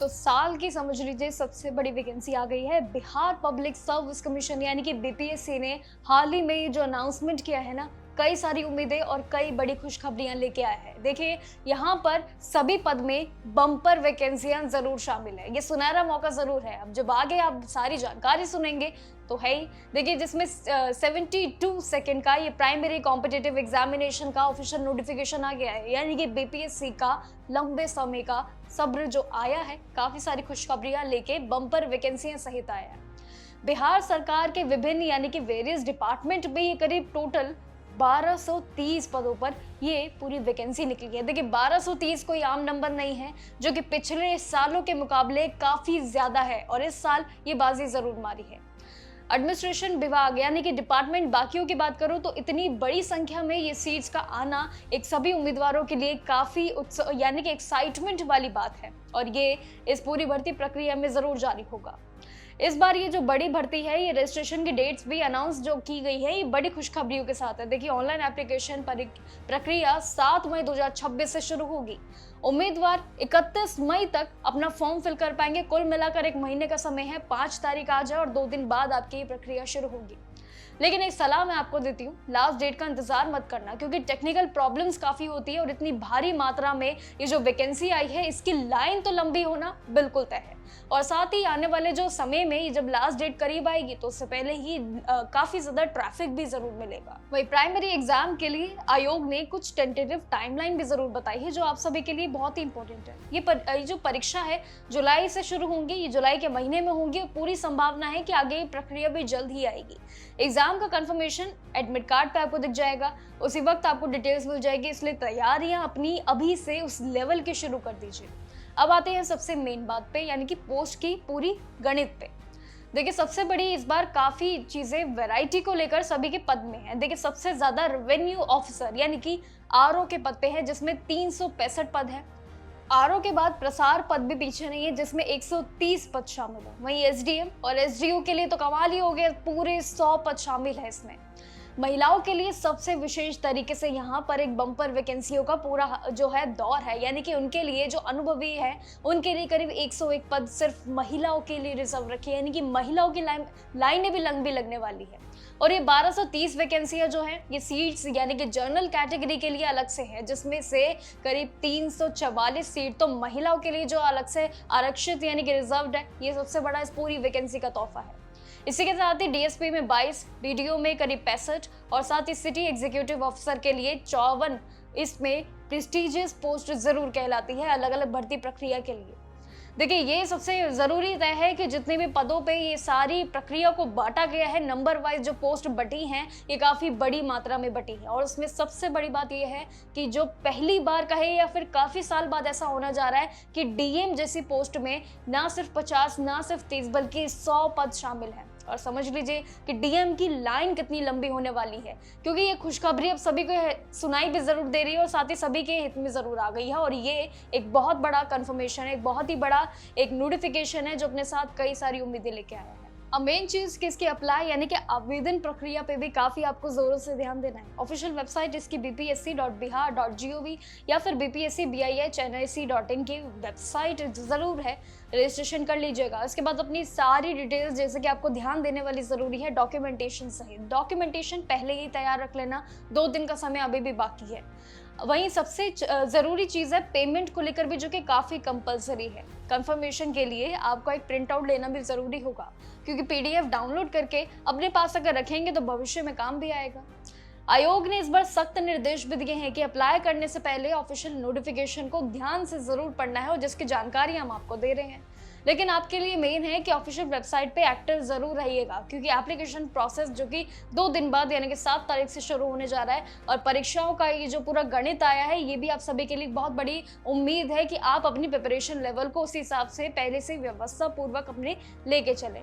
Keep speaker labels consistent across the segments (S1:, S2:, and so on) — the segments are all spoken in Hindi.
S1: तो साल की समझ लीजिए सबसे बड़ी वैकेंसी आ गई है। बिहार पब्लिक सर्विस कमीशन यानी कि बीपीएससी ने हाल ही में ये जो अनाउंसमेंट किया है ना, कई सारी उम्मीदें और कई बड़ी खुशखबरियां लेके आया है। देखिए, यहाँ पर सभी पद में बम्पर वैकेंसियां जरूर शामिल है। ये सुनहरा मौका जरूर है। अब जब आगे आप सारी जानकारी सुनेंगे तो है ही। देखिए, जिसमें 72 सेकंड का ये प्राइमरी कॉम्पिटिटिव एग्जामिनेशन का ऑफिशियल नोटिफिकेशन आ गया है, यानी कि बीपीएससी का लंबे समय का सब्र जो आया है, काफी सारी खुशखबरियां लेके बम्पर वैकेंसियां सहित आया है। बिहार सरकार के विभिन्न यानी कि वेरियस डिपार्टमेंट में ये करीब टोटल 1230 पदों पर ये पूरी वैकेंसी निकली है। देखिए, 1230 कोई आम नंबर नहीं है, जो कि पिछले सालों के मुकाबले काफी ज्यादा है और इस साल ये बाजी जरूर मारी है। एडमिनिस्ट्रेशन विभाग यानी कि डिपार्टमेंट बाकियों की बात करूं तो इतनी बड़ी संख्या में ये सीट्स का आना एक सभी उम्मीदवारों के लिए काफी यानी कि एक्साइटमेंट वाली बात है और ये इस पूरी भर्ती प्रक्रिया में जरूर जारी होगा। इस बार ये जो बड़ी भर्ती है, ये रजिस्ट्रेशन की डेट्स भी अनाउंस जो की गई है, ये बड़ी खुशखबरियों के साथ है। देखिए, ऑनलाइन एप्लीकेशन प्रक्रिया 7 मई 2026 से शुरू होगी। उम्मीदवार 31 मई तक अपना फॉर्म फिल कर पाएंगे। कुल मिलाकर 1 महीने का समय है। 5 तारीख आज है और 2 दिन बाद आपकी ये प्रक्रिया शुरू होगी। लेकिन एक सलाह मैं आपको देती हूँ, लास्ट डेट का इंतजार मत करना, क्योंकि टेक्निकल प्रॉब्लम्स काफी होती है और इतनी भारी मात्रा में ये जो वैकेंसी आई है, इसकी लाइन तो लंबी होना बिल्कुल तय है। और साथ ही आने वाले जो समय में ये जब लास्ट डेट करीब आएगी तो उससे पहले ही काफी ज्यादा ट्रैफिक भी जरूर मिलेगा। वही प्राइमरी एग्जाम के लिए आयोग ने कुछ टेंटेटिव टाइमलाइन भी जरूर बताई है, जो आप सभी के लिए बहुत ही इंपॉर्टेंट है। ये जो परीक्षा है जुलाई से शुरू होंगी, ये जुलाई के महीने में होंगी और पूरी संभावना है कि आगे ये प्रक्रिया भी जल्द ही आएगी। एग्जाम का कंफर्मेशन एडमिट कार्ड पे आपको दिख जाएगा, उसी वक्त आपको डिटेल्स मिल जाएगी, इसलिए तैयारियां अपनी अभी से उस लेवल के शुरू कर दीजिए। अब आते हैं सबसे मेन बात पे, यानी कि पोस्ट की पूरी गणित पे। देखिए, सबसे बड़ी इस बार काफी चीजें वैरायटी को लेकर सभी के पद में है। देखिए, सबसे ज्यादा रेवेन्यू ऑफिसर यानी कि आरओ के पद पे है, जिसमें 365 पद है। आरओ के बाद प्रसार पद भी पीछे नहीं है, जिसमें 130 पद शामिल है। वहीं एसडीएम और एसडीओ के लिए तो कमाल ही हो गया, पूरे 100 पद शामिल है इसमें। महिलाओं के लिए सबसे विशेष तरीके से यहाँ पर एक बम्पर वैकेंसियों का पूरा जो है दौर है, यानी कि उनके लिए जो अनुभवी है उनके लिए करीब 101 पद सिर्फ महिलाओं के लिए रिजर्व रखे, यानी कि महिलाओं की लाइनें भी लंबी लगने वाली है। और ये 1230 वैकेंसियां जो है, ये सीट्स यानी कि जनरल कैटेगरी के लिए अलग से है, जिसमें से करीब 344 सीट तो महिलाओं के लिए जो अलग से आरक्षित यानी कि रिजर्व्ड है। ये सबसे बड़ा इस पूरी वैकेंसी का तोहफा है। इसी के साथ ही डीएसपी में 22, बीडीओ में करीब 65 और साथ ही सिटी एग्जीक्यूटिव ऑफिसर के लिए 54 इसमें प्रेस्टिजियस पोस्ट जरूर कहलाती है अलग अलग भर्ती प्रक्रिया के लिए। देखिए, ये सबसे जरूरी तय है कि जितने भी पदों पे ये सारी प्रक्रिया को बांटा गया है, नंबर वाइज जो पोस्ट बटी हैं, ये काफी बड़ी मात्रा में बटी है। और उसमें सबसे बड़ी बात ये है कि जो पहली बार कहे या फिर काफी साल बाद ऐसा होना जा रहा है कि डीएम जैसी पोस्ट में ना सिर्फ 50 ना सिर्फ 30 बल्कि 100 पद शामिल है। और समझ लीजिए कि डीएम की लाइन कितनी लंबी होने वाली है, क्योंकि ये खुशखबरी अब सभी को सुनाई भी जरूर दे रही है और साथ ही सभी के हित में जरूर आ गई है। और ये एक बहुत बड़ा कंफर्मेशन है, एक बहुत ही बड़ा एक नोटिफिकेशन है जो अपने साथ कई सारी उम्मीदें लेके आया है। अब मेन चीज कि इसकी अप्लाई यानी कि आवेदन प्रक्रिया पे भी काफी आपको जोरों से ध्यान देना है। ऑफिशियल वेबसाइट इसकी bpsc.bihar.gov या फिर bpsc.bih.nic.in की वेबसाइट जरूर है, रजिस्ट्रेशन कर लीजिएगा। इसके बाद अपनी सारी डिटेल्स, जैसे कि आपको ध्यान देने वाली जरूरी है डॉक्यूमेंटेशन सहित। डॉक्यूमेंटेशन पहले ही तैयार रख लेना, 2 दिन का समय अभी भी बाकी है। वहीं सबसे जरूरी चीज है पेमेंट को लेकर भी, जो कि काफी कंपलसरी है। कंफर्मेशन के लिए आपको एक प्रिंट आउट लेना भी जरूरी होगा, क्योंकि पीडीएफ डाउनलोड करके अपने पास अगर रखेंगे तो भविष्य में काम भी आएगा। आयोग ने इस बार सख्त निर्देश भी दिए हैं कि अप्लाई करने से पहले ऑफिशियल नोटिफिकेशन को ध्यान से जरूर पढ़ना है, और जिसकी जानकारी हम आपको दे रहे हैं। लेकिन आपके लिए मेन है कि ऑफिशियल वेबसाइट पे एक्टिव जरूर रहिएगा, क्योंकि एप्लीकेशन प्रोसेस जो कि 2 दिन बाद यानी कि 7 तारीख से शुरू होने जा रहा है, और परीक्षाओं का ये जो पूरा गणित आया है, ये भी आप सभी के लिए बहुत बड़ी उम्मीद है कि आप अपनी प्रिपरेशन लेवल को उस हिसाब से पहले से व्यवस्था पूर्वक अपने लेके चलें।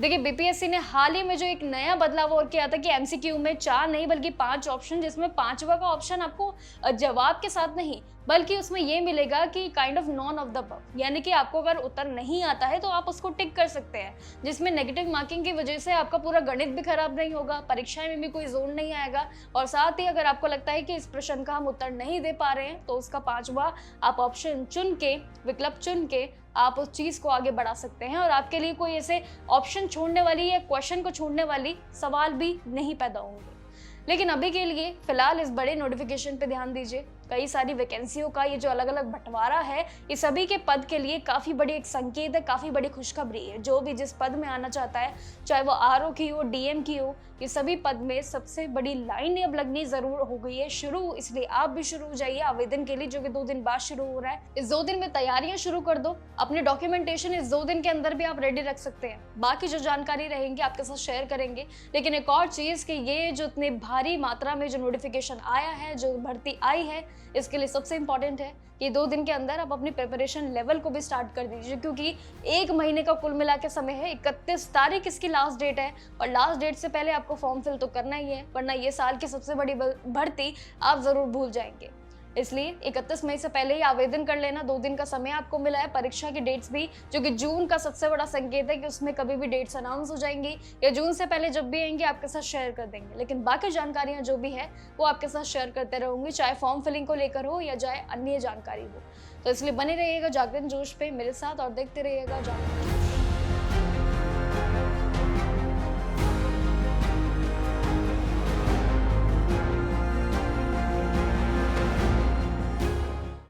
S1: देखिए, बीपीएससी ने हाल ही में जो एक नया बदलाव और किया था कि एमसीक्यू में 4 नहीं बल्कि 5 ऑप्शन, जिसमें 5वां का ऑप्शन आपको जवाब के साथ नहीं बल्कि उसमें ये मिलेगा कि kind of none of the above, यानी कि आपको अगर उत्तर नहीं आता है तो आप उसको टिक कर सकते हैं, जिसमें नेगेटिव मार्किंग की वजह से आपका पूरा गणित भी खराब नहीं होगा, परीक्षाएं में भी कोई जोर नहीं आएगा। और साथ ही अगर आपको लगता है कि इस प्रश्न का हम उत्तर नहीं दे पा रहे हैं तो उसका 5वां आप ऑप्शन चुन के, विकल्प चुन के आप उस चीज़ को आगे बढ़ा सकते हैं और आपके लिए कोई ऐसे ऑप्शन छोड़ने वाली या क्वेश्चन को छोड़ने वाली सवाल भी नहीं पैदा होंगे। लेकिन अभी के लिए फिलहाल इस बड़े नोटिफिकेशन पे ध्यान दीजिए। कई सारी वैकेंसियों का ये जो अलग अलग बंटवारा है, ये सभी के पद के लिए काफ़ी बड़ी एक संकेत है, काफ़ी बड़ी खुशखबरी है। जो भी जिस पद में आना चाहता है, चाहे वो आरओ की हो, डीएम की हो, ये सभी पद में सबसे बड़ी लाइन अब लगनी ज़रूर हो गई है शुरू। इसलिए आप भी शुरू हो जाइए आवेदन के लिए, जो कि 2 दिन बाद शुरू हो रहा है। इस 2 दिन में तैयारियां शुरू कर दो। अपने डॉक्यूमेंटेशन इस 2 दिन के अंदर भी आप रेडी रख सकते हैं। बाकी जो जानकारी रहेंगी आपके साथ शेयर करेंगे। लेकिन एक और चीज़ कि ये जो इतने भारी मात्रा में जो नोटिफिकेशन आया है, जो भर्ती आई है, इसके लिए सबसे इंपॉर्टेंट है कि 2 दिन के अंदर आप अपनी प्रिपरेशन लेवल को भी स्टार्ट कर दीजिए, क्योंकि 1 महीने का कुल मिला के समय है। 31 तारीख इसकी लास्ट डेट है और लास्ट डेट से पहले आपको फॉर्म फिल तो करना ही है, वरना ये साल की सबसे बड़ी भर्ती आप जरूर भूल जाएंगे। इसलिए 31 मई से पहले ही आवेदन कर लेना। 2 दिन का समय आपको मिला है। परीक्षा की डेट्स भी, जो कि जून का सबसे बड़ा संकेत है कि उसमें कभी भी डेट्स अनाउंस हो जाएंगी या जून से पहले जब भी आएंगे आपके साथ शेयर कर देंगे। लेकिन बाकी जानकारियां जो भी है वो आपके साथ शेयर करते रहूंगी, चाहे फॉर्म फिलिंग को लेकर हो या चाहे अन्य जानकारी हो। तो इसलिए बने रहिएगा जागरण जोश पे मेरे साथ और देखते रहिएगा जागरण।